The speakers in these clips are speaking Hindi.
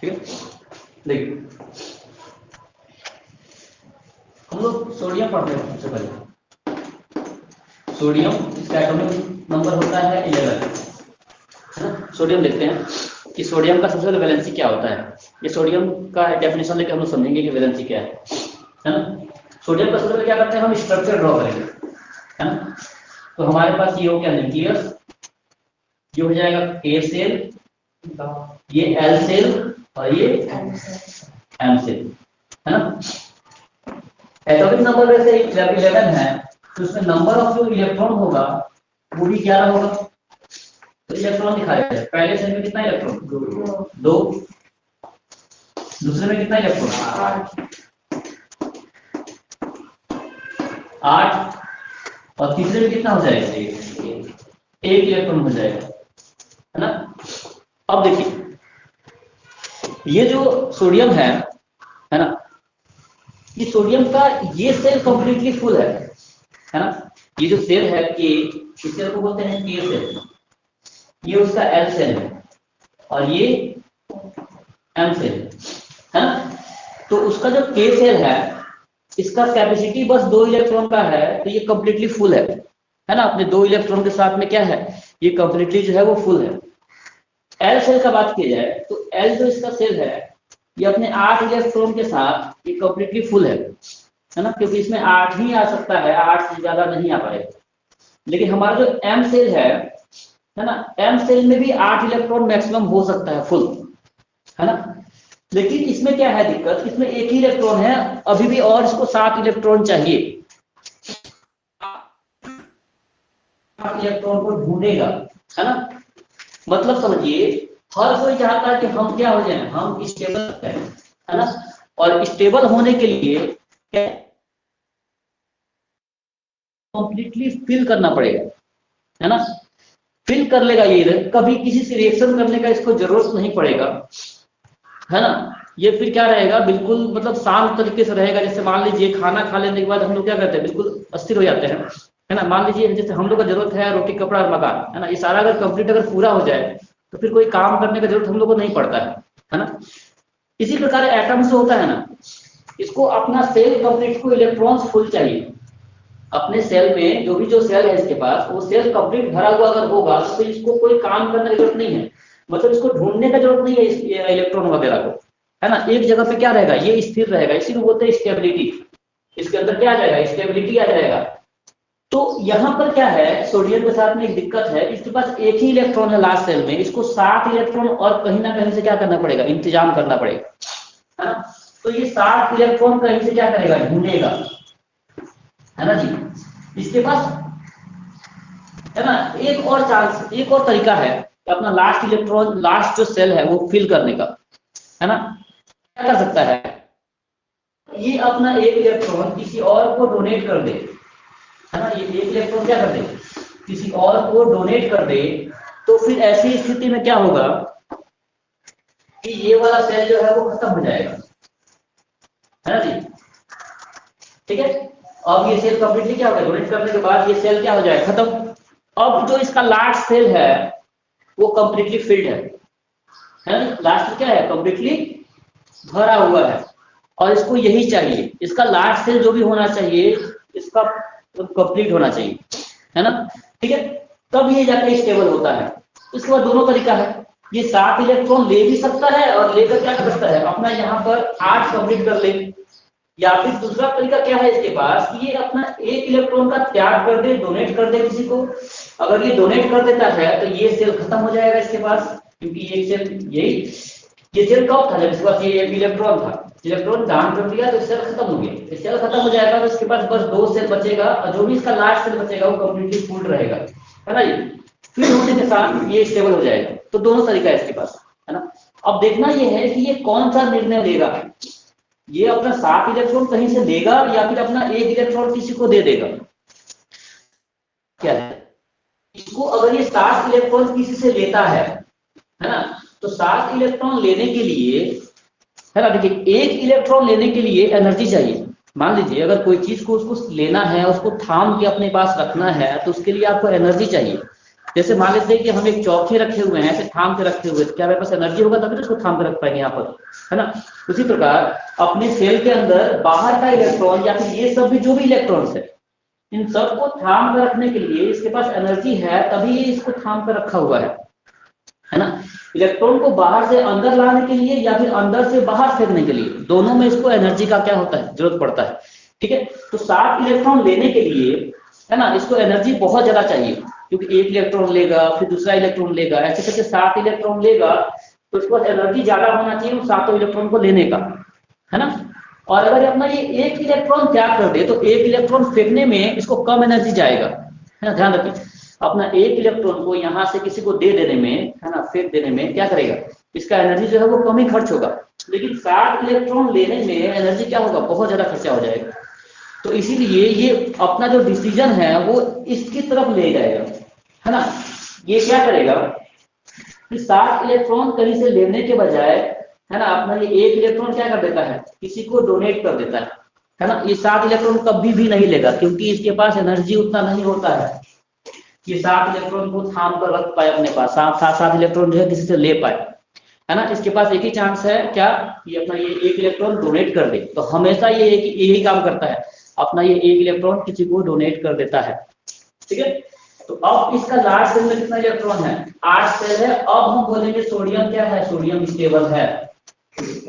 ठीक है। देखिए हम लोग सोडियम पढ़ते हैं। सबसे पहले सोडियम, इसका एटॉमिक नंबर होता है 11, है ना। सोडियम देखते हैं कि सोडियम का सबसे पहले वैलेंसी क्या होता है। ये सोडियम का डेफिनेशन लेकर हम लोग समझेंगे कि वैलेंसी क्या है ना। सोडियम का सबसे पहले क्या करते हैं, हम स्ट्रक्चर ड्रॉ करेंगे, है ना। तो हमारे पास ये हो गया न्यूक्लियस, ये हो जाएगा ए सेल, ये एल सेल और ये एम सेल, है ना। एटॉमिक नंबर वैसे 11 है, तो उसमें नंबर ऑफ जो इलेक्ट्रॉन होगा वो भी 11 होगा। तो इलेक्ट्रॉन दिखाया है, पहले सेल में कितना इलेक्ट्रॉन, 2, दूसरे में कितना इलेक्ट्रॉन, 8, और तीसरे में कितना हो जाएगा, 1 इलेक्ट्रॉन हो जाएगा, है ना। अब देखिए ये जो सोडियम है ना, ये सोडियम का ये सेल कंप्लीटली फुल है ना। ये जो सेल है के, इस सेल को बोलते हैं के सेल, ये उसका एल सेल है और ये एम सेल, है ना। तो उसका जो के सेल है इसका कैपेसिटी बस 2 इलेक्ट्रॉन का है, तो ये कंप्लीटली फुल है ना। अपने 2 इलेक्ट्रॉन के साथ में क्या है, ये कंप्लीटली जो है वो फुल है। एल सेल का बात की जाए तो एल जो इसका सेल है ये अपने 8 इलेक्ट्रॉन के साथ ये कंप्लीटली फुल है ना, क्योंकि इसमें 8 ही आ सकता है, 8 से ज्यादा नहीं आ पाएगा। लेकिन हमारा जो एम सेल है ना, एम सेल में भी 8 इलेक्ट्रॉन मैक्सिमम हो सकता है फुल, है ना। लेकिन इसमें क्या है दिक्कत, इसमें एक ही इलेक्ट्रॉन है अभी भी, और इसको 7 इलेक्ट्रॉन चाहिए। इलेक्ट्रॉन को ढूंढेगा, है ना। मतलब समझिए हर कोई चाहता है कि हम क्या हो जाए, हम स्टेबल है ना। और स्टेबल होने के लिए कंप्लीटली फिल करना पड़ेगा, है ना। फिल कर लेगा ये, कभी किसी से रिएक्शन करने का इसको जरूरत नहीं पड़ेगा, है ना। ये फिर क्या रहेगा, बिल्कुल मतलब शांत तरीके से रहेगा। जैसे मान लीजिए खाना खा लेने के बाद हम लोग क्या करते हैं, बिल्कुल अस्थिर हो जाते हैं, है ना। मान लीजिए जैसे हम लोग का जरूरत है रोटी कपड़ा और मकान, है ना, ये सारा अगर कंप्लीट अगर पूरा हो जाए तो फिर कोई काम करने का जरूरत हम लोग को नहीं पड़ता है ना। इसी प्रकार एटम से होता है ना, इसको अपना सेल कंप्लीट को इलेक्ट्रॉन्स फुल चाहिए। अपने सेल में जो भी जो सेल है इसके पास, वो सेल कंप्लीट भरा हुआ अगर होगा तो फिर इसको कोई काम करने की जरूरत नहीं है, मतलब इसको ढूंढने का जरूरत नहीं है इस इलेक्ट्रॉन वगैरह को, है ना। एक जगह पे क्या रहेगा, ये स्थिर रहेगा, इसी को बोलते हैं स्टेबिलिटी। इसके अंदर क्या आ जाएगा, स्टेबिलिटी आ जाएगा। तो यहाँ पर क्या है, सोडियम के साथ में एक दिक्कत है, इसके पास एक ही इलेक्ट्रॉन है लास्ट सेल में, इसको 7 इलेक्ट्रॉन और कहीं ना कहीं से क्या करना पड़ेगा, इंतजाम करना पड़ेगा, है ना। तो ये 7 इलेक्ट्रॉन कहीं से क्या करेगा, ढूंढेगा, है ना जी। इसके पास है ना एक और चांस, एक और तरीका है कि अपना लास्ट इलेक्ट्रॉन, लास्ट जो सेल है वो फिल करने का, है ना। क्या कर सकता है, ये अपना एक इलेक्ट्रॉन किसी और को डोनेट कर दे, है ना। ये एक इलेक्ट्रॉन क्या कर दे, किसी और को डोनेट कर दे, तो फिर ऐसी स्थिति में क्या होगा कि ये वाला सेल जो है वो खत्म हो जाएगा, है ना जी। ठीक है, अब ये सेल कंप्लीटली क्या होगा, डोनेट करने के बाद ये सेल क्या हो जाएगा, खत्म। अब जो इसका लास्ट सेल है वो कंप्लीटली फिल्ड है ना। लास्ट क्या है, कंप्लीटली भरा हुआ है, और इसको यही चाहिए, इसका लास्ट सेल जो भी होना चाहिए इसका कंप्लीट होना चाहिए, है ना। ठीक है, तब ये जाकर स्टेबल होता है। इसके बाद दोनों तरीका है, ये 7 इलेक्ट्रॉन ले भी सकता है और लेकर क्या कर सकता है, अपना यहाँ पर 8 कंप्लीट कर ले। या फिर दूसरा तरीका क्या है इसके पास, ये अपना एक इलेक्ट्रॉन का त्याग कर दे, डोनेट कर दे किसी को। अगर ये डोनेट कर देता है तो ये सेल खत्म हो जाएगा इसके पास, क्योंकि ये सेल यही, ये सेल कब था, जब इसके पास ये एक इलेक्ट्रॉन था, इलेक्ट्रॉन दान कर दिया तो सेल खत्म हो गया। सेल खत्म हो जाएगा तो इसके पास बस 2 सेल बचेगा, और जो भी इसका लास्ट सेल बचेगा वो कंप्लीटली फुल रहेगा, है ना ये। फिर होने के साथ ये स्टेबल हो जाएगा। तो दोनों तरीका है इसके पास, है ना। अब देखना ये है कि ये कौन सा निर्णय लेगा, ये अपना 7 इलेक्ट्रॉन कहीं से लेगा या फिर अपना एक इलेक्ट्रॉन किसी को दे देगा। क्या है, इसको अगर ये 7 इलेक्ट्रॉन किसी से लेता है ना, तो 7 इलेक्ट्रॉन लेने के लिए, है ना, देखिए एक इलेक्ट्रॉन लेने के लिए एनर्जी चाहिए। मान लीजिए अगर कोई चीज को उसको लेना है, उसको थाम के अपने पास रखना है, तो उसके लिए आपको एनर्जी चाहिए। जैसे मान लेते हैं कि हम एक चौके रखे हुए हैं, ऐसे थाम के रखे हुए, तो क्या हमारे पास एनर्जी होगा तभी तो उसको थाम के रख पाएंगे यहाँ पर, है ना। उसी प्रकार अपने सेल के अंदर बाहर का इलेक्ट्रॉन या फिर ये सब भी जो भी इलेक्ट्रॉन्स है, इन सबको थाम कर रखने के लिए इसके पास एनर्जी है, तभी ये इसको थाम कर रखा हुआ है ना। इलेक्ट्रॉन को बाहर से अंदर लाने के लिए या फिर अंदर से बाहर फेंकने के लिए, दोनों में इसको एनर्जी का क्या होता है, जरूरत पड़ता है। ठीक है, तो 7 इलेक्ट्रॉन लेने के लिए, है ना, इसको एनर्जी बहुत ज्यादा चाहिए, क्योंकि एक इलेक्ट्रॉन लेगा फिर दूसरा इलेक्ट्रॉन लेगा, ऐसे करके 7 इलेक्ट्रॉन लेगा, तो इसके पास एनर्जी ज्यादा होना चाहिए उन 7 इलेक्ट्रॉन को लेने का, है ना। और अगर अपना ये एक इलेक्ट्रॉन त्याग कर दे तो एक इलेक्ट्रॉन फेंकने में इसको कम एनर्जी जाएगा, है ना। ध्यान रखिए, अपना एक इलेक्ट्रॉन को यहाँ से किसी को दे देने में, है ना, फेंक देने में क्या करेगा, इसका एनर्जी जो है वो कम ही खर्च होगा, लेकिन 7 इलेक्ट्रॉन लेने में एनर्जी क्या होगा, बहुत ज्यादा खर्चा हो जाएगा। तो इसीलिए ये अपना जो डिसीजन है वो इसकी तरफ ले जाएगा, है ना। ये क्या करेगा कि 7 इलेक्ट्रॉन कहीं से लेने के बजाय, है ना, अपना ये एक इलेक्ट्रॉन क्या कर देता है, किसी को डोनेट कर देता है ना। ये 7 इलेक्ट्रॉन कभी भी नहीं लेगा, क्योंकि इसके पास एनर्जी उतना नहीं होता है ये 7 इलेक्ट्रॉन को थाम कर रख पाए अपने पास, 7 इलेक्ट्रॉन जो है किसी से ले पाए, है ना। इसके पास एक ही चांस है क्या, ये अपना ये एक इलेक्ट्रॉन डोनेट कर दे, तो हमेशा ये यही काम करता है, अपना ये एक इलेक्ट्रॉन किसी को डोनेट कर देता है। ठीक है, तो अब इसका लास्ट सेल में कितना इलेक्ट्रॉन है, 8 सेल है। अब हम बोलेंगे सोडियम क्या है, सोडियम स्टेबल है,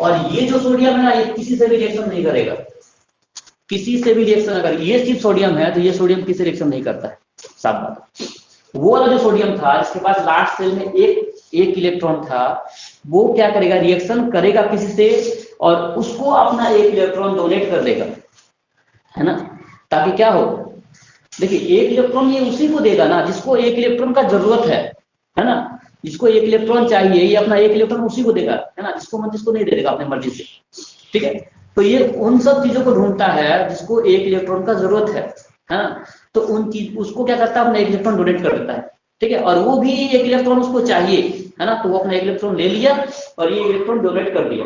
और ये जो सोडियम है ना, ये किसी से भी रिएक्शन नहीं करेगा, किसी से भी रिएक्शन अगर ये सिर्फ सोडियम है तो ये सोडियम किसी रिएक्शन नहीं करता है, साफ बात। वो वाला जो सोडियम था जिसके पास लास्ट सेल में एक इलेक्ट्रॉन था, वो क्या करेगा, रिएक्शन करेगा किसी से, और उसको अपना एक इलेक्ट्रॉन डोनेट कर देगा, है ना। ताकि क्या हो, देखिए एक इलेक्ट्रॉन ये उसी को देगा ना जिसको एक इलेक्ट्रॉन का जरूरत है ना, जिसको एक इलेक्ट्रॉन चाहिए, ये अपना एक इलेक्ट्रॉन उसी को देगा, है ना, जिसको मन जिसको नहीं दे देगा अपनी मर्जी से। ठीक है, तो ये उन सब चीजों को ढूंढता है जिसको एक इलेक्ट्रॉन का जरूरत है ना, तो उन चीज उसको क्या करता है, अपना एक इलेक्ट्रॉन डोनेट कर देता है। ठीक है, और वो भी एक इलेक्ट्रॉन उसको चाहिए, है ना, तो वो अपना एक इलेक्ट्रॉन ले लिया और ये इलेक्ट्रॉन डोनेट कर दिया,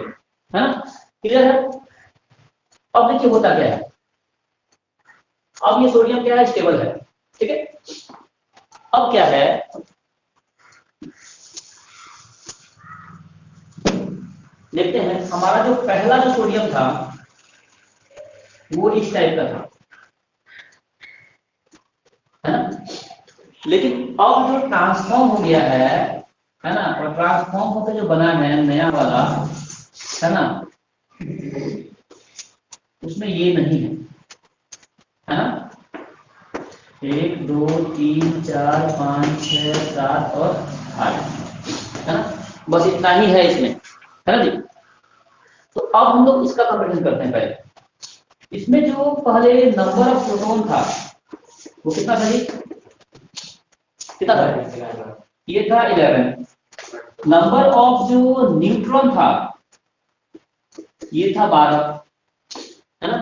है ना। क्लियर है। अब देखिए होता क्या है, अब ये सोडियम क्या है, स्टेबल है। ठीक है, अब क्या है, देखते हैं, हमारा जो पहला जो सोडियम था वो इस टाइप का था, है ना, लेकिन अब जो ट्रांसफॉर्म हो गया है ना, और ट्रांसफॉर्म होकर जो बना है नया वाला, है ना, उसमें ये नहीं है ना। 1 2 3 4 5 6 7 और 8, है ना, बस इतना ही है इसमें, है ना जी। तो अब हम लोग इसका कंपैरिजन करते हैं। पहले इसमें जो पहले नंबर ऑफ प्रोटॉन था वो कितना था जी, कितना था, ये था 11। नंबर ऑफ जो न्यूट्रॉन था ये था 12, है ना।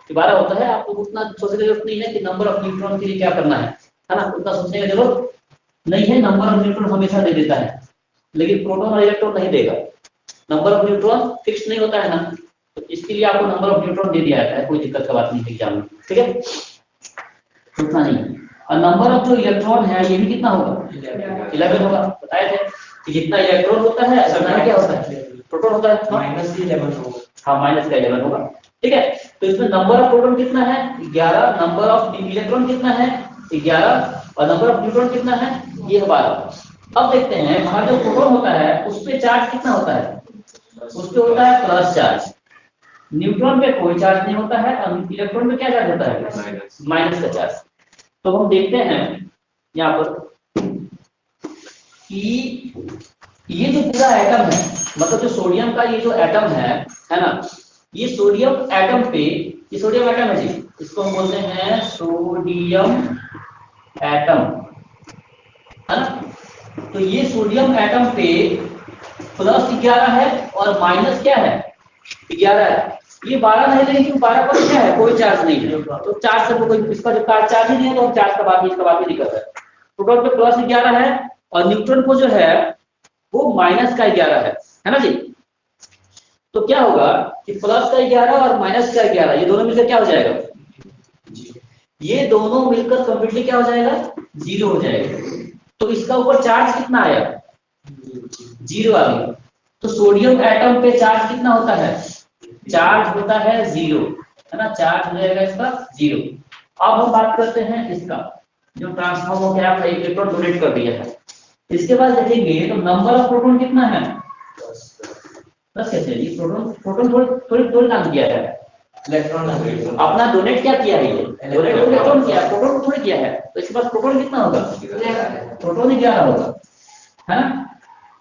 12 होता है, आपको उतना सोचने की जरूरत नहीं है कि नंबर ऑफ न्यूट्रॉन के लिए क्या करना है ना, उतना सोचने की जरूरत नहीं है। नंबर ऑफ न्यूट्रॉन हमेशा दे देता है, लेकिन प्रोटॉन और इलेक्ट्रॉन नहीं देगा। नंबर ऑफ न्यूट्रॉन फिक्स नहीं होता है ना, तो इसके लिए आपको नंबर ऑफ न्यूट्रॉन दे दिया जाता है, कोई दिक्कत का बात नहीं है एग्जाम में। ठीक है, उतना नहीं। और नंबर ऑफ जो इलेक्ट्रॉन है ये भी कितना होगा, 11 होगा। बताए थे कि जितना इलेक्ट्रॉन होता है उतना क्या होता है, प्रोटॉन होता है, -11 होगा। हाँ, -11 होगा। ठीक है, तो इसमें नंबर ऑफ प्रोटॉन कितना है, 11, नंबर ऑफ इलेक्ट्रॉन कितना है, 11, और नंबर ऑफ न्यूट्रॉन कितना है, ये 12। अब देखते हैं हमारा जो प्रोटॉन होता है उस पे चार्ज कितना होता है, उस पे होता है प्लस चार्ज। न्यूट्रॉन पे कोई चार्ज नहीं होता है, और इलेक्ट्रॉन पे क्या चार्ज होता है, माइनस का चार्ज। तो हम देखते हैं यहाँ पर कि ये जो पूरा एटम है, मतलब जो सोडियम का ये जो एटम है ना, ये सोडियम एटम पे, ये सोडियम एटम है जी, इसको हम बोलते हैं सोडियम एटम, है ना। तो ये सोडियम एटम पे +11 है और माइनस क्या है, 11 है। ये 12 नहीं, लेकिन 12 पर क्या है, कोई चार्ज नहीं है, तो चार्ज से कोई इसका जो चार्ज ही नहीं है, तो चार्ज का बात नहीं, इसका बात ही नहीं कर रहा है। प्रोटॉन पे +11 है और न्यूट्रॉन को जो है वो -11 है ना जी। तो क्या होगा कि +11 और -11 ये दोनों मिलकर क्या हो जाएगा, ये दोनों मिलकर कंप्लीटली क्या हो जाएगा, 0 हो जाएगा। तो इसका ऊपर चार्ज कितना आया, 0 आ गया। तो सोडियम एटम पे चार्ज कितना होता है, चार्ज होता है 0, है ना, चार्ज हो जाएगा इसका 0। अब हम बात करते हैं इसका, जो ट्रांसफॉर्म हो गया, इलेक्ट्रॉन डोनेट कर दिया है। इसके बाद देखेंगे तो नंबर ऑफ प्रोटॉन कितना है, 10 कैसे, ये प्रोटॉन प्रोटॉन थोड़ी थोड़ी नाम किया है, इलेक्ट्रॉन अपना डोनेट क्या किया है, ये डोनेट इलेक्ट्रॉन किया, प्रोटॉन को थोड़ी किया है। तो इसके पास प्रोटॉन कितना होगा, प्रोटॉन ही 11 होगा, है ना।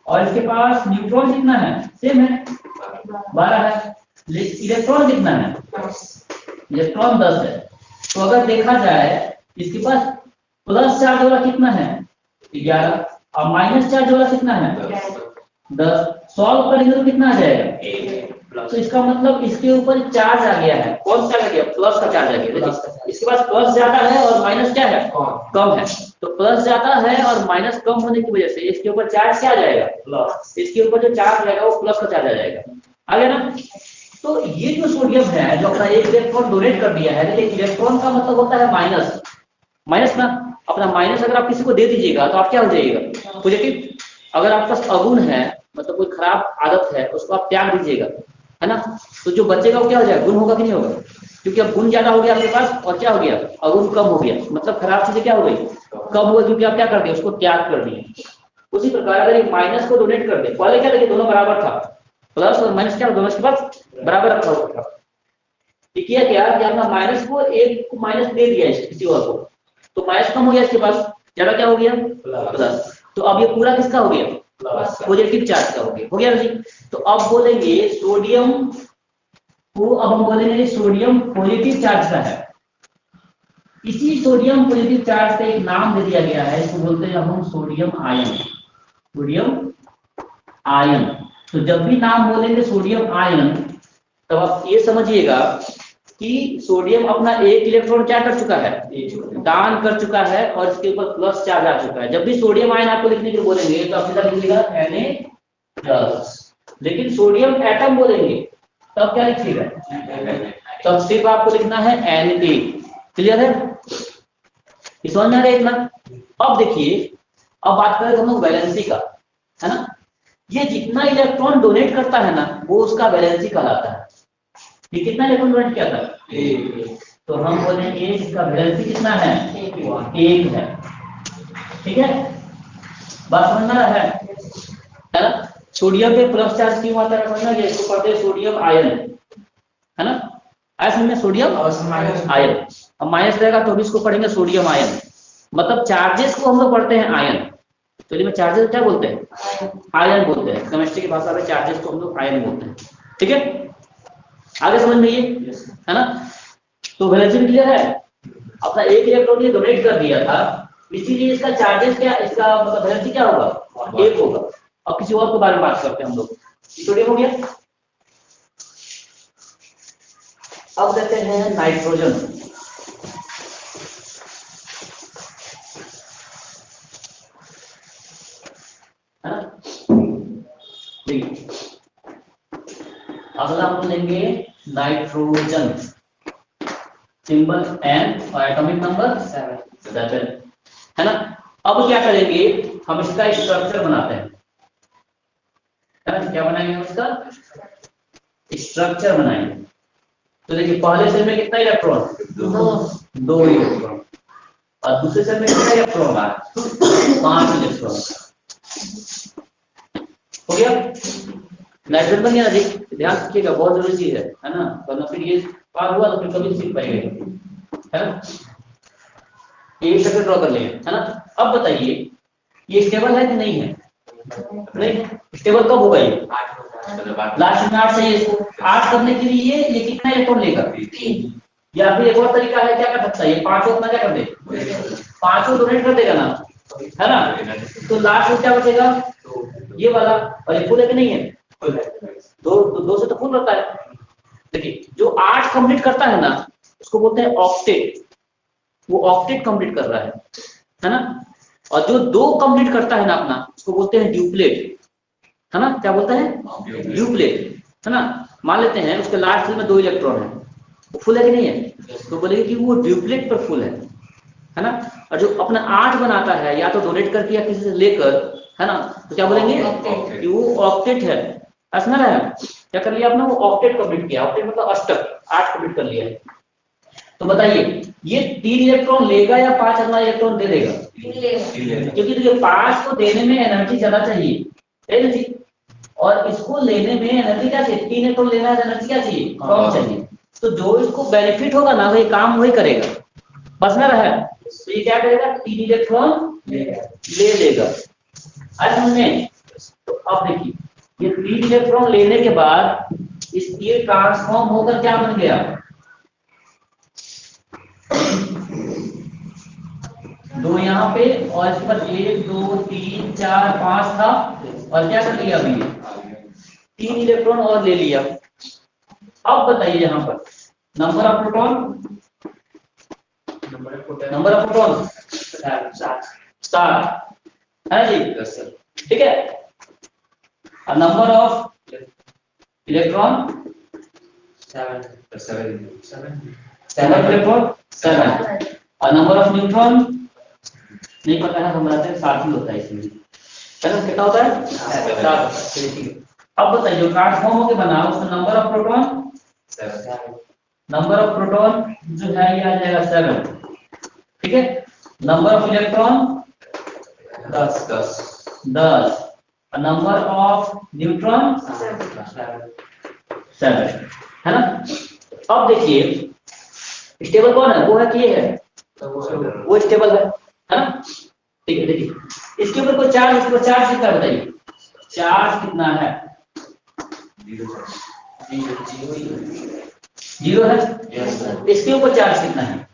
और इसके पास न्यूट्रॉन कितना है, सेम है 12 है। इलेक्ट्रॉन कितना है, इलेक्ट्रॉन 10 है। तो अगर देखा जाए इसके पास प्लस चार्ज वाला कितना है, 11, और माइनस चार्ज वाला कितना है, 10। सॉल्व करेंगे तो कितना आ जाएगा, तो इसका मतलब इसके ऊपर चार्ज आ गया है, कौन सा आ गया, प्लस का चार्ज आ गया। इसके पास प्लस ज्यादा है और माइनस क्या है, कम है। तो प्लस ज्यादा है और माइनस कम होने की वजह से इसके ऊपर चार्ज क्या आ जाएगा, प्लस। इसके ऊपर जो चार्ज रहेगा वो प्लस का चार्ज आ जाएगा, आ गया ना। तो ये जो सोडियम है जो अपना एक इलेक्ट्रॉन डोनेट कर दिया है, देखिए इलेक्ट्रॉन का मतलब होता है माइनस, माइनस ना, अपना माइनस अगर आप किसी को दे दीजिएगा तो आप क्या हो जाइएगा, पॉजिटिव। अगर आपके पास अगुण है, मतलब कोई खराब आदत है, उसको आप त्याग दीजिएगा, है ना, तो जो बचेगा वो क्या हो जाएगा, गुण होगा कि नहीं होगा, क्योंकि अब गुण ज्यादा हो गया आपके पास और क्या हो गया, अगुण कम हो गया, मतलब खराब चीजें क्या हो गई, कम हो गई, क्योंकि आप क्या कर दिए, उसको त्याग कर दिए। उसी प्रकार अगर एक माइनस को डोनेट कर दे, पहले क्या लगे, दोनों बराबर था, प्लस और माइनस क्या दोनों के पास बराबर रखा हुआ था। किया क्या कि आपने माइनस को एक को माइनस दे दिया किसी और को, तो माइनस कम हो गया, इसके पास ज्यादा क्या हो गया, प्लस। तो अब ये पूरा किसका हो गया, पॉजिटिव चार्ज का हो गया जी। तो अब बोलेंगे सोडियम को, अब हम बोलेंगे सोडियम पॉजिटिव चार्ज का है। इसी सोडियम पॉजिटिव चार्ज का एक नाम दे दिया गया है, इसको बोलते हैं हम सोडियम आयन, सोडियम आयन। तो जब भी नाम बोलेंगे सोडियम आयन, तब आप ये समझिएगा कि सोडियम अपना एक इलेक्ट्रॉन क्या कर चुका है, दान कर चुका है, और इसके ऊपर प्लस चार्ज आ चुका है। जब भी सोडियम आयन आपको लिखने के लिए बोलेंगे तो आप सीधा लिखिएगा Na+। लेकिन सोडियम एटम बोलेंगे तब क्या लिखिएगा, तब सिर्फ आपको लिखना है Na। क्लियर है, समझ में आ रहा है इतना। अब देखिए, अब बात करें हम लोग वैलेंसी का, है ना। ये जितना इलेक्ट्रॉन डोनेट करता है ना, वो उसका वैलेंसी कहलाता है। ये कितना इलेक्ट्रॉन डोनेट किया था, तो हम बोलेंगे इसका वैलेंसी कितना है, 1 है। ठीक है, बात समझना है ना। सोडियम पे प्लस चार्ज क्यों आता है, समझना, ये इसको पढ़ते हैं सोडियम आयन, है ना। आया समझ में, सोडियम आयन। अब माइनस रहेगा तो भी इसको पढ़ेंगे सोडियम आयन, मतलब चार्जेस को हम लोग पढ़ते हैं आयन। तो इसमें चार्जेस क्या बोलते हैं, आयन बोलते हैं, केमिस्ट्री की भाषा में चार्जेस को हम लोग आयन बोलते हैं। ठीक है, आगे समझ में ये, है ना। तो वैलेंसी क्लियर है, अपना एक इलेक्ट्रॉन ये डोनेट कर दिया था, इसीलिए इसका चार्जेस क्या, इसका मतलब वैलेंसी क्या होगा, 1 होगा। अब किसी और के बारे में बात करते हैं हम लोग, सोडियम हो गया। अब देखते हैं नाइट्रोजन। है ना, देखिए अगला हम लेंगे नाइट्रोजन, सिंबल N और एटॉमिक नंबर 7, है ना। अब क्या करेंगे, हम इसका स्ट्रक्चर बनाते हैं, है ना। क्या बनाएंगे, हम इसका स्ट्रक्चर बनाएंगे। तो देखिए पहले सेल में कितना इलेक्ट्रॉन, 2 इलेक्ट्रॉन, और दूसरे सेल में कितना इलेक्ट्रॉन, 5 इलेक्ट्रॉन। हो गया, नाइट्रोजन बन गया ना जी। ध्यान रखिएगा, बहुत जरूरी चीज है ना, वरना फिर ये पार हुआ तो फिर कभी सीख पाएंगे, है ना। एक सेकंड ड्रॉ कर लेंगे, है ना। अब बताइए ये स्टेबल है कि नहीं है, नहीं स्टेबल कब होगा, ये लास्ट में 8 चाहिए इसको, 8 करने के लिए ये कितना इलेक्ट्रॉन लेगा, 3। या फिर एक और तरीका है, क्या कर सकता है, ये 5 अपना क्या कर दे, 5 डोनेट कर देगा ना, है ना। तो लास्ट में क्या बचेगा, ये वाला, और ये फुल है कि नहीं है, दो से तो फुल रहता है। देखिए जो 8 कंप्लीट करता है ना, उसको बोलते हैं ऑक्टेट, वो ऑक्टेट कंप्लीट कर रहा है ना। और जो 2 कंप्लीट करता है ना अपना, उसको बोलते हैं ड्यूप्लेट, है ना। क्या बोलते हैं, ड्यूप्लेट, है ना। मान लेते हैं उसके लास्ट सेल में 2 इलेक्ट्रॉन है, वो फुल है कि नहीं है, तो बोलेंगे कि वो ड्यूप्लेट पर फुल है ना। और जो अपना 8 बनाता है या तो डोनेट करके या किसी से लेकर, है ना, तो क्या बोलेंगे कि वो ऑक्टेट है। ऐसा ना है, क्या कर लिया आपने, वो ऑक्टेट कंप्लीट किया। ऑक्टेट मतलब अष्टक, 8 कंप्लीट कर लिया है। तो बताइए ये 3 इलेक्ट्रॉन लेगा या 5 अपना इलेक्ट्रॉन दे देगा? क्योंकि देखिए 5 को देने में एनर्जी ज्यादा चाहिए, है ना जी, और इसको लेने में एनर्जी क्या चाहिए? 3 इलेक्ट्रॉन लेना है, एनर्जी क्या चाहिए? कम चाहिए। तो जो इसको बेनिफिट होगा ना, वही काम वही करेगा। बस ना रहा, तो ये क्या करेगा? 3 इलेक्ट्रॉन ले लेगा। आज हमने, तो अब देखिए ये 3 इलेक्ट्रॉन लेने के बाद ये ट्रांसफॉर्म होकर क्या बन गया? 2 यहाँ पे और इस पर 1 2 3 4 5 था, और क्या कर लिया अभी? 3 इलेक्ट्रॉन और ले लिया। अब बताइए यहाँ पर number of proton, number of proton 7 है जी, ठीक है। और नंबर ऑफ इलेक्ट्रॉन 7 इलेक्ट्रॉन 7, और नंबर ऑफ न्यूट्रॉन नहीं पता है, हम बताते हैं 7 ही होता है इसमें, है ना। कितना होता है? 7। अब बताइए जो ट्रांसफॉर्म होकर बना उसमें number of proton 7, number of proton जो है ये आ जाएगा 7, ठीक है। नंबर ऑफ इलेक्ट्रॉन 10, और नंबर ऑफ न्यूट्रॉन 7, है ना। अब देखिए स्टेबल कौन है? वो है कि ये है, वो स्टेबल है ना, ठीक है। देखिए इसके ऊपर कोई चार्ज, इसके ऊपर चार्ज कितना बताइए? चार्ज कितना है? 0 है। इसके ऊपर चार्ज कितना है?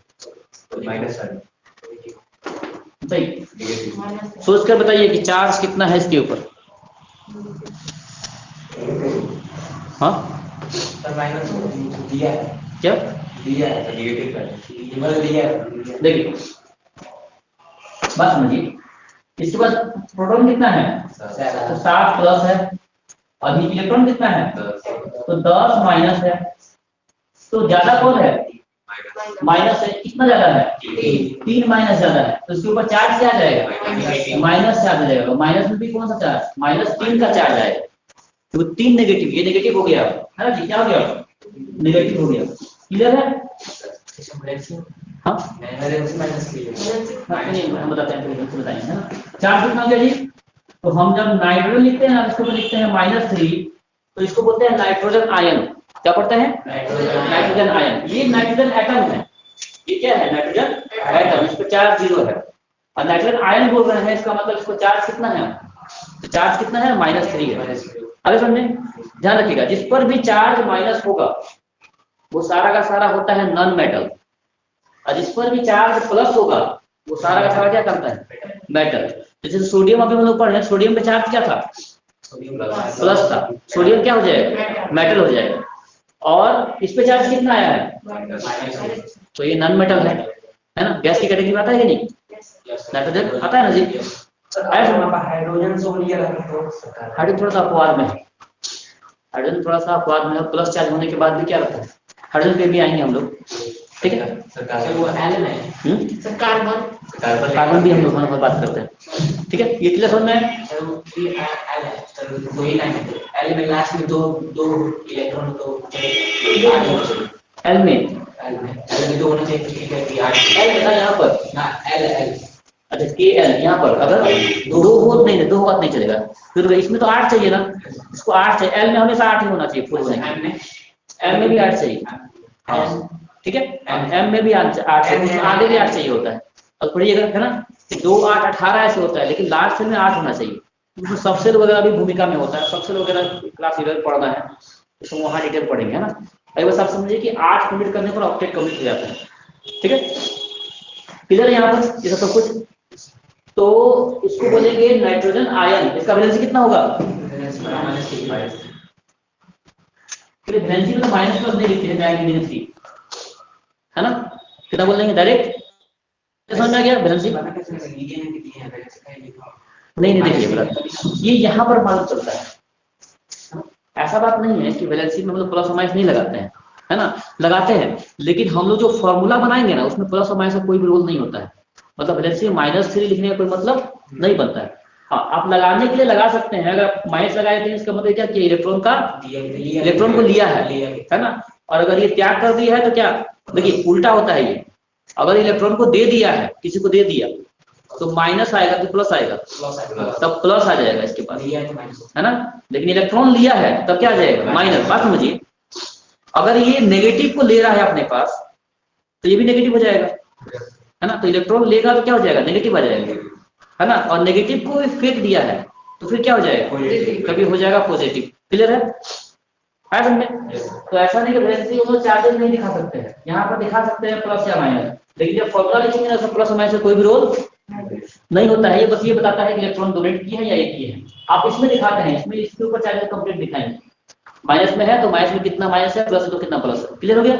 सोच कर बताइए कि चार्ज कितना है इसके ऊपर। हाँ क्या देखिए बात समझिए, इसके बाद प्रोटॉन कितना है? तो 7 प्लस है, और इलेक्ट्रॉन कितना है? तो 10 माइनस है। तो ज्यादा कौन है? माइनस है। कितना ज्यादा है? 3 माइनस ज्यादा है, तो इसके ऊपर चार्ज क्या आ जाएगा? माइनस चार्ज आ जाएगा। माइनस में भी कौन सा चार्ज? -3 का चार्ज आएगा। तो 3 नेगेटिव, ये नेगेटिव हो गया है ना जी, क्या हो गया? नेगेटिव हो गया। क्लियर है? हाँ हम बताते हैं, बताएंगे, है ना। चार्ज कितना हो गया जी? तो हम जब नाइट्रोजन लिखते हैं, इसको लिखते हैं -3, तो इसको बोलते हैं नाइट्रोजन आयन। क्या पढ़ते हैं? Nitrogen ion. ये नाइट्रोजन एटम है, ये क्या है? नाइट्रोजन एटम, इस पर चार्ज 0 है। और नाइट्रोजन आयन बोल रहे हैं, इसका मतलब इसको चार्ज कितना है? तो चार्ज कितना है? -3 है। अगर समझे, ध्यान रखिएगा, जिस पर भी चार्ज माइनस होगा वो सारा का सारा होता है नॉन मेटल, और जिस पर भी चार्ज प्लस होगा वो सारा का सारा क्या करता है? मेटल। जैसे सोडियम अभी हम लोग पढ़ रहे हैं, सोडियम पे चार्ज क्या था? प्लस था। सोडियम क्या हो जाएगा? मेटल हो जाएगा। और इस पे चार्ज कितना आया है? तो ये नॉन मेटल है ना। गैस की कैटेगरी में आता है कि नहीं? नाइट्रोजन आता है ना जी। हाइड्रोजन थोड़ा सा अपवाद में है, हाइड्रोजन थोड़ा सा अपवाद में है, प्लस चार्ज होने के बाद भी क्या रहता है? हाइड्रोजन पे भी आएंगे हम लोग, ठीक है। कार्बन भी हम लोग बात करते हैं, ठीक है। ये क्लियर समझ में है? एल में दो होना चाहिए। एल यहाँ पर अच्छा के एल यहाँ पर अगर दो बात नहीं चलेगा, फिर इसमें तो 8 चाहिए ना, इसको 8 चाहिए। एल में हमेशा 8 ही होना चाहिए फुल होने के। एल में भी 8 चाहिए, ठीक है। एम में भी 8 चाहिए, आगे भी 8 चाहिए होता है। और पढ़िएगा है ना, 2 8 18 ऐसे होता है, लेकिन लास्ट में 8 होना चाहिए। उसमें सबसेल वगैरह भी भूमिका में होता है, सबसेल वगैरह क्लास इधर पढ़ना है तो वहाँ डिटेल पढ़ेंगे, है ना। अभी बस आप समझिए कि 8 कंप्लीट करने पर ऑक्टेट कंप्लीट हो जाता है, ठीक है। क्लियर है यहाँ पर ये सब कुछ? तो इसको बोलेंगे नाइट्रोजन आयन। इसका वैलेंसी कितना होगा? वैलेंसी में तो माइनस प्लस नहीं लिखते हैं, है ना। कितना बोल देंगे डायरेक्ट? समझ में आ गया? वैलेंसी नहीं देखिए ये यहाँ पर मालूम चलता है, ऐसा बात नहीं है कि वैलेंसी में हम लोग प्लस और माइनस नहीं लगाते हैं, है ना। लगाते हैं, लेकिन हम लोग जो फॉर्मूला बनाएंगे ना उसमें प्लस और माइनस का कोई भी रोल नहीं होता है। मतलब वैलेंसी -3 लिखने का कोई मतलब नहीं बनता है। हाँ, आप लगाने के लिए लगा सकते हैं, अगर माइनस लगाए थे इसका मतलब क्या कि इलेक्ट्रॉन को लिया है ना। और अगर ये त्याग कर दिया है तो क्या, देखिए उल्टा होता है ये, अगर इलेक्ट्रॉन को दे दिया है, किसी को दे दिया तो माइनस आएगा तो प्लस आएगा, तब प्लस आ जाएगा इसके पास, है ना। लेकिन इलेक्ट्रॉन लिया है तब क्या आ जाएगा, माइनस। बात समझिए, अगर ये नेगेटिव को ले रहा है अपने पास तो ये भी नेगेटिव हो जाएगा, है ना। तो इलेक्ट्रॉन लेगा तो क्या हो जाएगा, नेगेटिव आ जाएगा, है ना। और नेगेटिव को फेंक दिया है तो फिर क्या हो जाएगा, कभी हो जाएगा पॉजिटिव। क्लियर है समझे। तो ऐसा नहीं कि वैलेंसी दोनों चार्जेस नहीं दिखा सकते हैं, यहाँ पर दिखा सकते हैं प्लस या माइनस, लेकिन जब फॉर्मूला लिखेंगे ना तो प्लस और माइनस से कोई भी रोल नहीं होता है। ये बस ये बताता है कि इलेक्ट्रॉन डोनेट किए हैं या एक किए हैं। आप इसमें दिखाते हैं, इसमें इसके ऊपर चार्जेस कंप्लीट दिखाएंगे, माइनस में है तो माइनस में कितना माइनस है, प्लस है तो कितना प्लस है। क्लियर हो गया।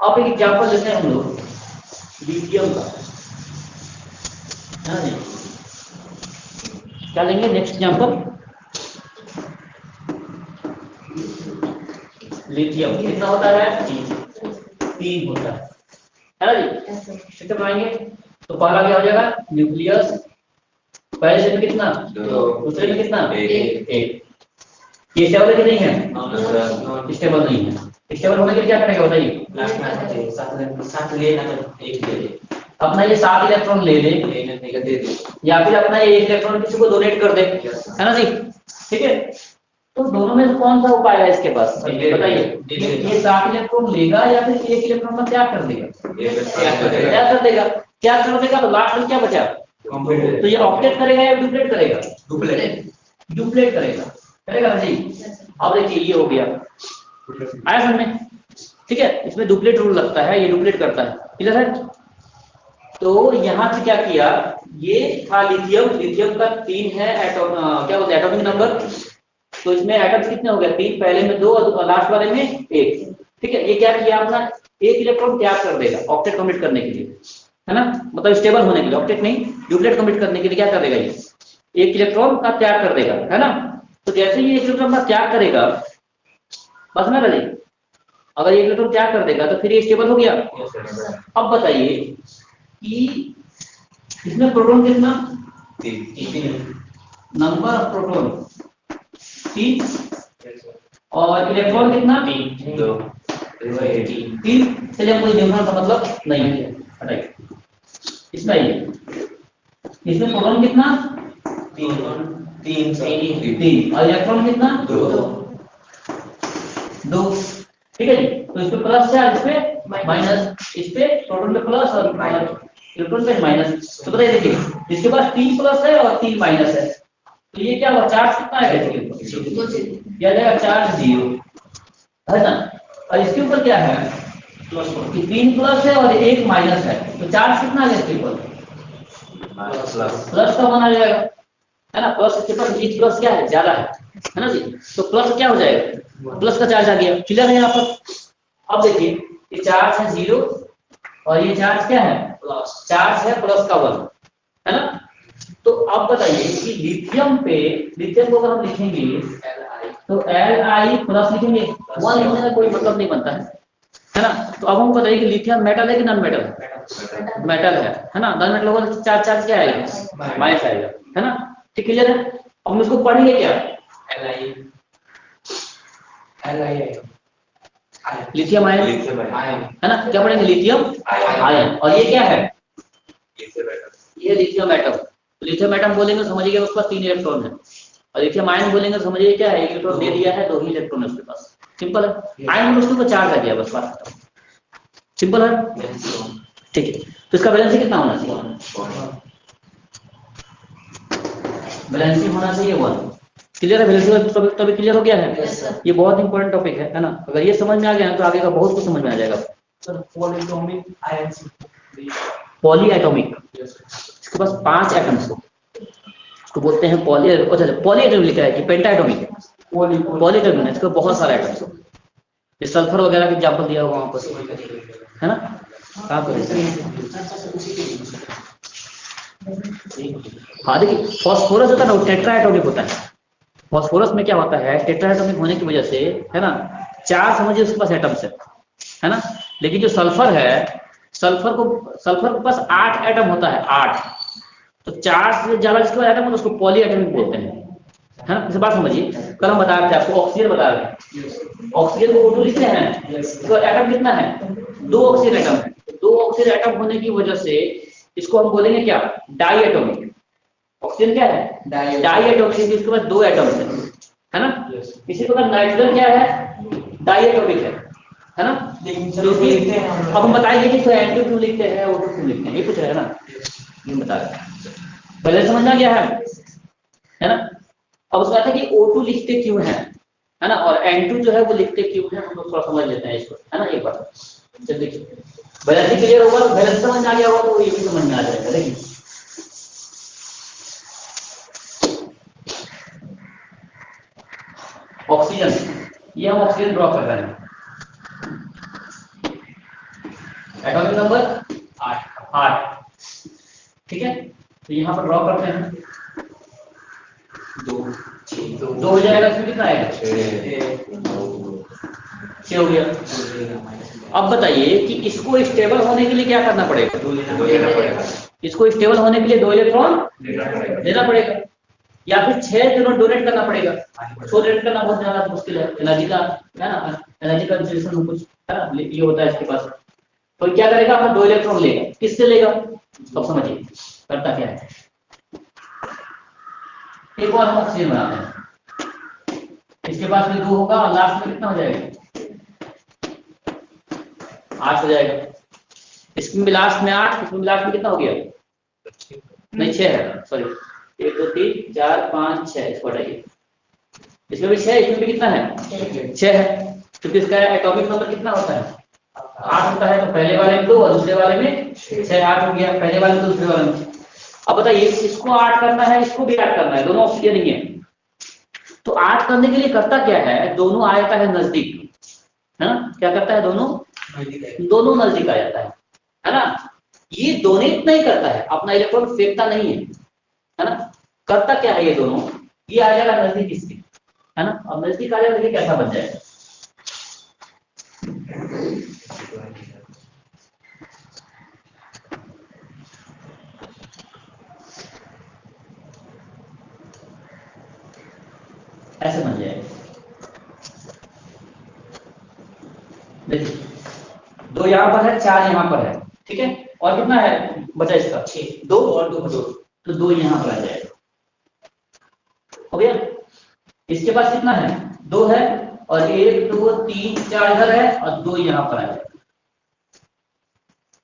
आप एक एग्जाम्पल लेते हैं हम लोग लिथियम का, है ना जी। क्या लेंगे नेक्स्ट एग्जाम्पल, लिथियम कितना होता है, 3 होता है ना जी। कितने बनाएंगे, तो पहला क्या हो जाएगा, न्यूक्लियस, पहले से कितना, दूसरे में कितना, एक। ये स्टेबल है कि नहीं है, स्टेबल नहीं है। स्टेबल होने के लिए क्या करेगा बताइए, अपना ये 7 इलेक्ट्रॉन ले ले या फिर अपना ये 1 इलेक्ट्रॉन किसी को डोनेट कर दे, है ना जी। ठीक है, तो दोनों में से कौन सा उपाय है इसके पास बताइए, ये 7 इलेक्ट्रॉन लेगा या फिर 1 इलेक्ट्रॉन का त्याग कर देगा, त्याग कर देगा। त्याग कर देगा तो लास्ट में क्या बचा, तो ये ऑक्टेट करेगा या डुप्लेट करेगा, डुप्लेट करेगा ना जी। अब देखिए ये हो गया, आया समझ में। ठीक है, इसमें डुप्लेट रूल लगता है, ये डुप्लेट करता है। क्लियर है। तो यहाँ से क्या किया, ये था लिथियम का 3 है एटॉम, क्या बोलते हैं एटॉमिक नंबर। तो इसमें एटम्स कितने हो गए, 3, पहले में 2 और लास्ट वाले में 1। ठीक है, ये क्या किया अपना 1 इलेक्ट्रॉन त्याग कर देगा ऑक्टेट कम्प्लीट करने के लिए, है ना। मतलब स्टेबल होने के लिए, ऑक्टेट नहीं ड्यूप्लेट कम्प्लीट करने के लिए क्या कर देगा, ये 1 इलेक्ट्रॉन का त्याग कर देगा, है ना। तो जैसे ही 1 इलेक्ट्रॉन का त्याग करेगा, बस ना रही, अगर 1 इलेक्ट्रॉन त्याग कर देगा तो फिर ये स्टेबल हो गया। अब बताइए कि इसमें प्रोटॉन कितना, 3, नंबर ऑफ प्रोटॉन 3 और इलेक्ट्रॉन कितना, 3। चलिए कोई न्यूट्रॉन का मतलब नहीं है, हटाइए। इसमें इसमें प्रोटॉन कितना, 3 और इलेक्ट्रॉन कितना, 2। ठीक है जी। तो इस पे प्लस है, इस पे माइनस, इस पे प्रोटॉन पे प्लस और इलेक्ट्रॉन पे माइनस। तो बताइए देखिए इसके पास 3 प्लस है और 3 माइनस है, तो ये क्या हुआ, चार्ज कितना है इसके ऊपर, क्या जाएगा, चार्ज 0, है ना। और इसके ऊपर क्या है, 3 प्लस है और 1 माइनस है, तो चार्ज कितना है इसके ऊपर, प्लस का बना जाएगा, है ना। प्लस इसके पास प्लस क्या है, ज्यादा है ना जी। तो प्लस क्या हो जाएगा, प्लस का चार्ज आ गया। क्लियर है यहाँ पर। अब देखिए ये चार्ज है 0 और ये चार्ज क्या है, चार्ज है प्लस का 1, है ना। तो अब बताइए कि लिथियम को अगर हम लिखेंगे तो Li प्लस लिखेंगे, 1 लिखने का कोई मतलब नहीं बनता है ना। तो अब हम बताइए कि लिथियम मेटल है कि नॉन मेटल है, मेटल है ना। नॉन मेटल होगा तो चार्ज क्या आएगा, माइनस आएगा, है ना। ठीक क्लियर है। अब हम इसको पढ़ेंगे क्या, लिथियम आयन, है ना। क्या पढ़ेंगे, लिथियम आयन। और ये क्या है, ये लिथियम एटम। लिथियम एटम बोलेंगे समझिए उसके पास 3 इलेक्ट्रॉन है, और लिथियम आयन बोलेंगे समझिए क्या है, 1 इलेक्ट्रॉन दे दिया है, 2 ही इलेक्ट्रॉन है उसके पास। सिंपल है, आयन उसके ऊपर चार्ज आ गया, बस बात खत्म। सिंपल है। ठीक है, तो इसका वैलेंसी कितना होना चाहिए, वैलेंसी होना चाहिए 1। क्लियर है, वैलेंसी तभी क्लियर हो गया है। ये बहुत इंपॉर्टेंट टॉपिक है ना। अगर ये समझ में आ गया तो आगे का बहुत कुछ समझ में आ जाएगा। पॉली एटॉमिक, इसके पास 5 एटम्स हो, इसको बोलते हैं पॉली, अच्छा पॉली एटॉमिक लिखा है कि पेंटा एटॉमिक है, पॉली एटॉमिक है, इसको बहुत सारे एटम्स हो। ये सल्फर वगैरह का एग्जांपल दिया हुआ वहां पर, है ना। कहाँ पर, हाँ देखिए फास्फोरस होता है ना, वो टेट्रा एटॉमिक होता है। फास्फोरस में क्या होता है, टेट्रा एटॉमिक होने की वजह से, है ना, 4 समझिए उसके पास एटम्स है ना। लेकिन जो सल्फर है सल्फर के पास 8 एटम होता है, 8। तो 4 से ज्यादा जिसके पास एटम होता है उसको पॉली एटमिक बोलते हैं, है ना। इस बात समझिए, कल हम बता रहे थे आपको ऑक्सीजन बता रहे थे, ऑक्सीजन को O2 लिखते हैं, इसका एटम कितना है, 2 ऑक्सीजन एटम है। 2 ऑक्सीजन एटम होने की वजह से इसको हम बोलेंगे क्या, डाई एटॉमिक। ऑक्सीजन क्या है, डाई एटॉमिक, इसके पास 2 एटम है ना। इसी प्रकार नाइट्रोजन क्या है, डाई एटॉमिक है ना। क्योंकि अब हम बताएंगे कि इसको N2 क्यों लिखते हैं, O2 क्यों लिखते हैं, ये पूछ रहे हैं ना, ये बता रहे हैं। पहले समझना क्या है ना। अब उसका था कि O2 लिखते क्यों है ना, और N2 जो है वो लिखते क्यों है, हम लोग थोड़ा समझ लेते हैं इसको, है ना। एक बार चल देखिए, बैलेंस क्लियर होगा, बैलेंस समझ आ गया होगा तो ये भी समझ में आ जाएगा। देखिए ऑक्सीजन, ये हम ऑक्सीजन ड्रॉ कर रहे हैं, एटॉमिक नंबर 8, ठीक है। तो यहाँ पर ड्रॉ करते हैं, 2 हो जाएगा, इसमें कितना आएगा, 6 हो गया। अब बताइए कि इसको स्टेबल होने के लिए क्या करना पड़ेगा, इसको स्टेबल होने के लिए 2 इलेक्ट्रॉन देना पड़ेगा, या फिर 6 इलेक्ट्रॉन डोनेट करना पड़ेगा। 6 डोनेट करना बहुत ज्यादा मुश्किल है, एनर्जी का, है ना, एनर्जी का कंजर्वेशन कुछ है ना, ये होता है इसके पास। तो क्या करेगा, अपना 2 इलेक्ट्रॉन लेगा, किससे लेगा, अब समझिए करता क्या है। एक और हम ऑक्सीजन बनाते हैं, इसके पास भी 2 होगा और लास्ट में कितना हो जाएगा, 8 हो जाएगा। इसमें भी लास्ट में 8, इसमें लास्ट में कितना हो गया, नहीं 6 है, सॉरी 1 2 3 4 5 6, इसको हटाइए, इसमें भी 6, इसमें भी कितना है, 6 है। क्योंकि इसका एटॉमिक नंबर कितना होता है, 8 होता है। तो पहले वाले में 2 और दूसरे वाले में 6, 8 हो गया, पहले वाले में दूसरे वाले में। अब बताइए, इसको 8 करना है, इसको भी 8 करना है, दोनों ऑक्सीजन ही है। तो 8 करने के लिए करता क्या है, दोनों आ जाता है नजदीक, है ना। क्या करता है, दोनों नजदीक आ जाता है ना। ये डोनेट नहीं करता है, अपना इलेक्ट्रॉन फेंकता नहीं है ना। करता क्या है, ये दोनों, ये आ जाएगा नजदीक इसके, है ना। अब नजदीक आ जाएगा, देखिए कैसा बन जाएगा, ऐसे बन जाएगा। देखिए 2 यहाँ पर है, 4 यहाँ पर है, ठीक है। और कितना है बचा इसका, 6, 2 और 2, तो 2 यहाँ पर आ जाएगा, हो गया। इसके पास कितना है, 2 है, और 1 2 3 4 इधर है, और 2 यहाँ पर आ जाएगा,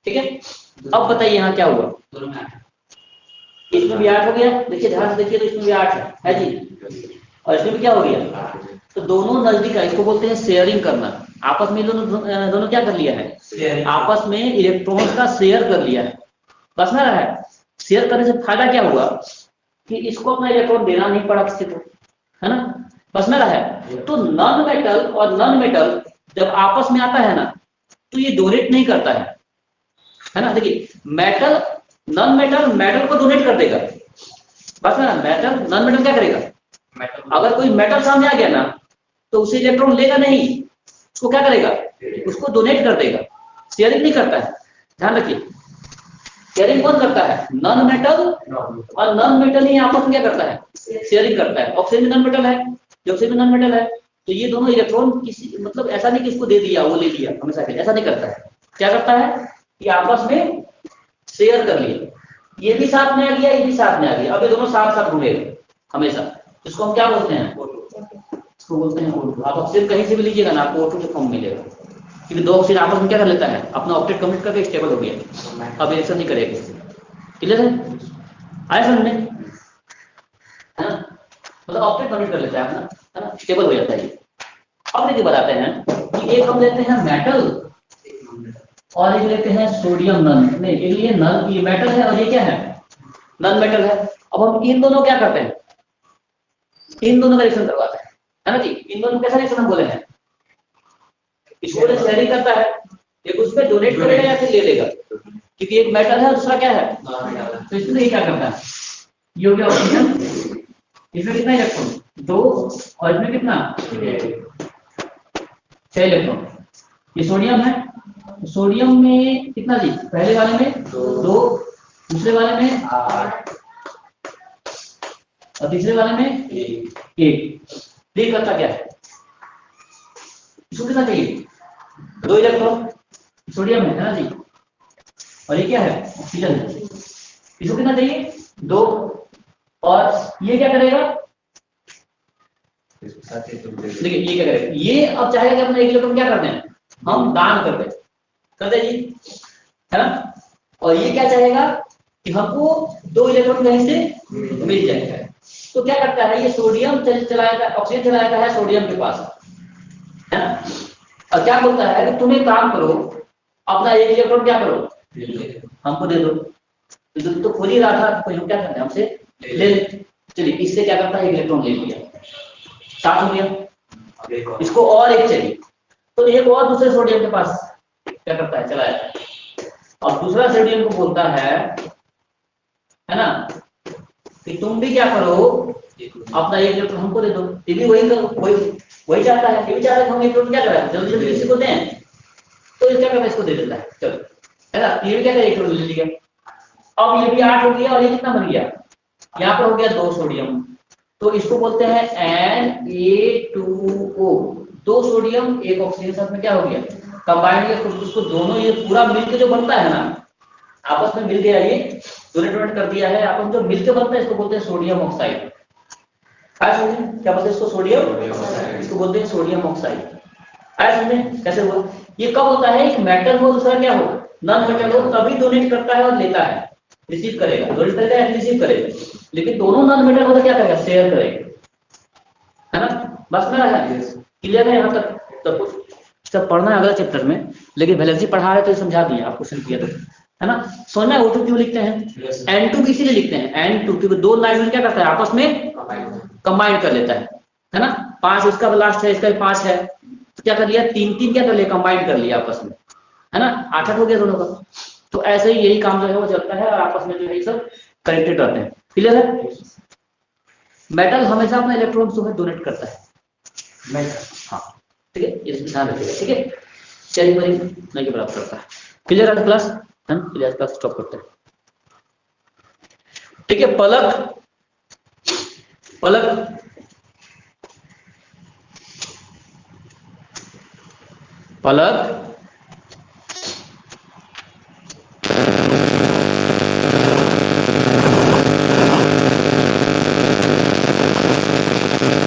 ठीक है। अब बताइए यहाँ क्या हुआ, इसमें भी 8 हो गया, देखिए ध्यान से देखिए, तो इसमें भी 8 है जी, और इसमें भी क्या हो गया, तो दोनों नजदीक है। इसको बोलते हैं शेयरिंग करना, आपस में दोनों क्या कर लिया है, आपस में इलेक्ट्रॉन का शेयर कर लिया है। बस में रहा है, शेयर करने से फायदा क्या हुआ कि इसको अपना इलेक्ट्रॉन देना नहीं पड़ा किसी को, है ना। बस में रहा है। तो नॉन मेटल और नॉन मेटल जब आपस में आता है ना, तो ये डोनेट नहीं करता है ना। देखिए मेटल, नॉन मेटल मेटल को डोनेट कर देगा, बस ना, मेटल नॉन मेटल क्या करेगा, अगर कोई मेटल सामने आ गया ना, तो उसे इलेक्ट्रॉन लेगा नहीं, उसको क्या करेगा, उसको डोनेट कर देगा, शेयरिंग नहीं करता है। ध्यान रखिए, शेयरिंग कौन करता है, नॉन मेटल, और नॉन मेटल ही आपस में क्या करता है, शेयरिंग करता है। ऑक्सीजन भी नॉन मेटल है, ऑक्सीजन भी नॉन मेटल है, तो ये दोनों इलेक्ट्रॉन किसी, मतलब ऐसा नहीं कि इसको दे दिया वो ले लिया, हमेशा के लिए ऐसा नहीं करता है। क्या करता है कि आपस में शेयर कर लिया, ये भी साथ में आ गया, ये भी साथ में आ गया, अब ये दोनों साथ साथ घूमेगा हमेशा। इसको हम क्या बोलते हैं, इसको बोलते हैं O2। आप ऑक्सीजन कहीं से भी लीजिएगा ना, आपको O2 के फॉर्म मिलेगा, क्योंकि 2 ऑक्सीजन आपस में क्या कर लेता है, अपना ऑक्टेट कंप्लीट करके स्टेबल हो गया, अब रिएक्शन नहीं करेगा। क्लियर है, आया समझ में, है ना, मतलब ऑक्टेट कंप्लीट कर लेता है अपना, है ना, स्टेबल हो जाता है। अब देखिए बताते हैं कि एक हम लेते हैं मेटल और एक लेते हैं सोडियम नन, नहीं ये नन, ये मेटल है और ये क्या है, नॉन मेटल है। अब हम इन दोनों क्या करते हैं, इन दोनों का रिएक्शन करवाते हैं, है ना जी। इन दोनों कैसा रिएक्शन हम बोले हैं, इसको शेयरिंग करता है, एक उस पर डोनेट करेगा या फिर ले लेगा, क्योंकि एक मेटल है दूसरा क्या है, तो इसमें ये क्या करता है, ये हो गया ऑक्सीजन, इसमें कितना इलेक्ट्रॉन, 2, और इसमें कितना, 6 इलेक्ट्रॉन। ये सोडियम है, सोडियम में कितना जी, पहले वाले में 2, दूसरे वाले में 8 और तीसरे वाले में 1। D करता क्या है, इसको कितना चाहिए, 2 इलेक्ट्रॉन, सोडियम है ना जी, और ये क्या है, ऑक्सीजन है, इसको कितना चाहिए 2। और ये क्या करेगा, देखिए ये क्या करेगा, ये अब चाहेगा कि अपना 1 इलेक्ट्रॉन क्या कर दें, हम दान कर दे जी, है ना। और ये क्या चाहेगा कि हमको 2 इलेक्ट्रॉन कहीं से मिल जाएगा। तो क्या करता है, ये सोडियम चलाएगा, ऑक्सीजन चलाएगा है सोडियम के पास, है ना। और क्या बोलता है कि तुम एक काम करो, अपना 1 इलेक्ट्रॉन क्या करो, हमको दे दो। तो खुद ही रहा था, तो क्या करते हैं हमसे ले लेते। चलिए इससे क्या करता है, 1 इलेक्ट्रॉन ले लिया, 7 हो गया, इसको और एक चाहिए, तो एक और दूसरे सोडियम के पास क्या करता है, चला जाता है। और दूसरा सोडियम को बोलता है ना, कि तुम भी क्या करो, अपना 1 इलेक्ट्रॉन हमको दे दो। ये भी वही चाहता है, ये भी चाहता है कि हम 1 इलेक्ट्रॉन क्या करें, जल्दी जल्दी किसी को दें, तो ये क्या करता है, इसको दे देता है, चलो, है ना। ये भी क्या करें, 1 इलेक्ट्रॉन ले लिया। अब ये भी 8 हो गया, और ये कितना बन गया, यहाँ पर हो गया 2 सोडियम, तो इसको बोलते हैं Na2O, 2 सोडियम 1 ऑक्सीजन साथ में क्या हो गया, कंबाइंड। ये उसको दोनों ये पूरा मिलकर जो बनता है ना, आपस में मिल गया, ये डोनेट कर दिया है आपस में, जो मिलकर बनता है इसको बोलते हैं सोडियम ऑक्साइड। क्या बोलते हैं इसको, सोडियम, इसको बोलते हैं सोडियम ऑक्साइड। आया समझे कैसे हुआ। ये कब होता है, एक मेटल हो दूसरा क्या हो, नॉन मेटल हो, तभी डोनेट करता है और लेता है, रिसीव करेगा, डोनेट करेगा या रिसीव करेगा। लेकिन दोनों नॉन मेटल हो तो क्या करेगा, शेयर करेगा, है ना। बस में आया, क्लियर है यहाँ तक। तो कुछ सब पढ़ना है अगला चैप्टर में, लेकिन वैलेंसी पढ़ा है तो समझा दिया आपको, क्वेश्चन किया तो, है ना। सोना O2 क्यों लिखते हैं, N2 इसीलिए लिखते हैं, N2 क्योंकि 2 नाइट्रोजन क्या करता है, आपस में कंबाइन कर लेता है ना। 5 इसका लास्ट है, इसका 5 है, तो क्या कर लिया, 3 क्या कर लिया, कंबाइन कर लिया आपस में, है ना। 8 हो गया दोनों का। तो ऐसे ही यही काम जो है वो चलता है, और आपस में जो है सब कनेक्टेड रहते हैं। क्लियर है। मेटल हमेशा अपना इलेक्ट्रॉन जो है डोनेट करता है, मेटल, हाँ ठीक है, इस ध्यान रखिएगा, ठीक है। चलिए भाई नहीं के बराबर करता है। क्लियर है क्लास, हम क्लियर क्लास स्टॉप करते हैं, ठीक है। पलक, पलक, पलक